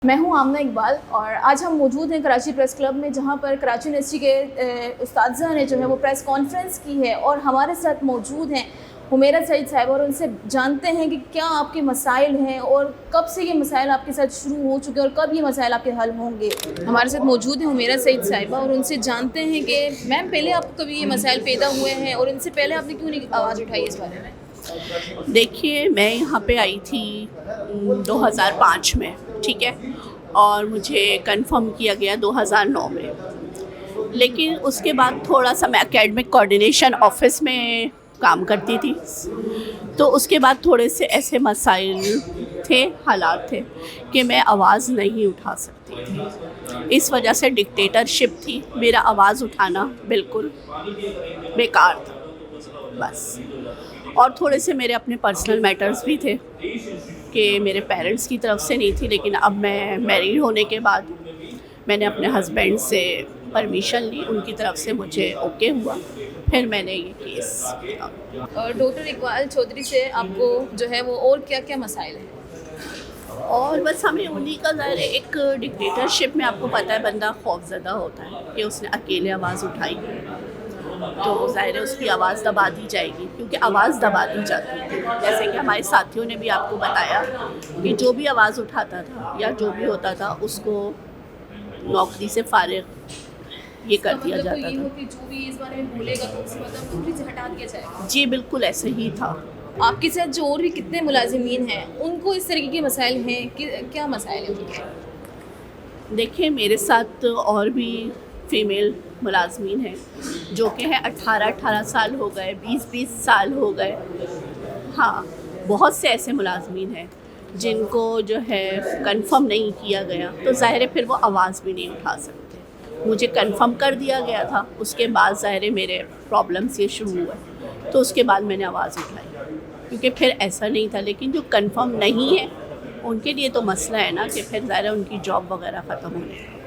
मैं हूं आमना इकबाल और आज हम मौजूद हैं कराची प्रेस क्लब में, जहां पर कराची यूनिवर्सिटी के उस्ताद ने जो है वो प्रेस कॉन्फ्रेंस की है और हमारे साथ मौजूद हैं हुमेरा सईद साहिबा और उनसे जानते हैं कि क्या आपके मसाइल हैं और कब से ये मसाइल आपके साथ शुरू हो चुके हैं और कब ये मसाइल आपके हल होंगे। हमारे साथ मौजूद है हुमेरा सईद साहिबा और उनसे जानते हैं कि मैम पहले आपको कभी ये मसाइल पैदा हुए हैं और इनसे पहले आपने क्यों नहीं आवाज़ उठाई इस बारे में? देखिए, मैं यहाँ पे आई थी 2005 में, ठीक है, और मुझे कंफर्म किया गया 2009 में। लेकिन उसके बाद थोड़ा सा मैं एकेडमिक कोऑर्डिनेशन ऑफिस में काम करती थी, तो उसके बाद थोड़े से ऐसे मसाइल थे, हालात थे कि मैं आवाज़ नहीं उठा सकती थी। इस वजह से डिक्टेटरशिप थी, मेरा आवाज़ उठाना बिल्कुल बेकार था बस। और थोड़े से मेरे अपने पर्सनल मैटर्स भी थे कि मेरे पेरेंट्स की तरफ से नहीं थी, लेकिन अब मैं मैरिड होने के बाद मैंने अपने हस्बैंड से परमिशन ली, उनकी तरफ से मुझे ओके हुआ, फिर मैंने ये केस किया। और डॉक्टर इकबाल चौधरी से आपको जो है वो और क्या क्या मसाइल हैं? और बस हमें उन्हीं का ज़ाहिर है, एक डिक्टेटरशिप में आपको पता है बंदा खौफज़दा होता है कि उसने अकेले आवाज़ उठाई तो ज़ाहिर है उसकी आवाज़ दबा दी जाएगी, क्योंकि आवाज़ दबा दी जाती है। जैसे कि हमारे साथियों ने भी आपको बताया कि जो भी आवाज़ उठाता था या जो भी होता था उसको नौकरी से फारिग ये कर दिया मतलब जाता तो ये था। हो कि जो भी इस बारे में बोलेगा तो उसे मतलब नौकरी से हटा दिया जाएगा। जी बिल्कुल ऐसे ही था। आपके साथ जो और भी कितने मुलाजिमीन हैं उनको इस तरीके के मसाइल हैं कि क्या मसाइल हैं उनके? देखिए, मेरे साथ और भी फीमेल मुलाजमीन हैं जो कि हैं 18 साल हो गए, 20 साल हो गए। हाँ, बहुत से ऐसे मुलाजमीन हैं जिनको जो है कंफर्म नहीं किया गया, तो ज़ाहिर है फिर वो आवाज़ भी नहीं उठा सकते। मुझे कंफर्म कर दिया गया था, उसके बाद ज़ाहिर है मेरे प्रॉब्लम्स ये शुरू हुए, तो उसके बाद मैंने आवाज़ उठाई, क्योंकि फिर ऐसा नहीं था। लेकिन जो कंफर्म नहीं है उनके लिए तो मसला है ना कि फिर ज़ाहिर है उनकी जॉब वगैरह ख़त्म होने